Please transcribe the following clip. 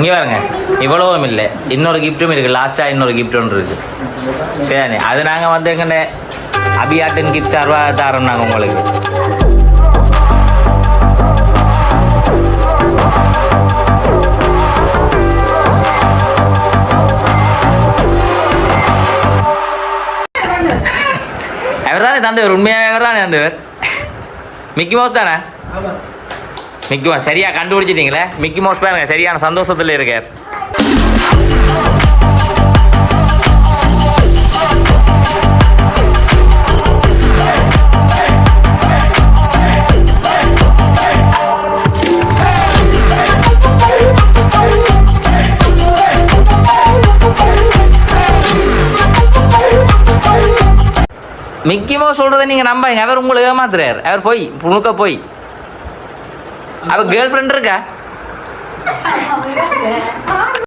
இங்கே பாருங்க, இவ்வளவும் இல்லை, இன்னொரு கிஃப்ட்டும் இருக்குது. லாஸ்ட்டாக இன்னொரு கிஃப்ட் ஒன்று இருக்குது. சரி, அது நாங்கள் வந்து எங்கன்னு அபியாட்டன் கிஃப்ட் சார்பாக தரோம் நாங்கள் உங்களுக்கு. அவர் தானே தந்தவர், உண்மையாக அவர் தானே தந்தவர். மிக்கி மவுஸ் தானே? மிக்கி மவுஸ் சரியாக கண்டுபிடிச்சிட்டிங்களே. மிக்கி மவுஸ் பாருங்க, சரியான சந்தோஷத்தில் இருக்கார். மிக்கி மவுஸ் சொல்கிறத நீங்கள் நம்பாங்க, அவர் உங்களுக்கு ஏமாத்துறாரு. அவர் போய் முழுக்க போய் அவர் கேர்ள் ஃப்ரெண்ட் இருக்கா?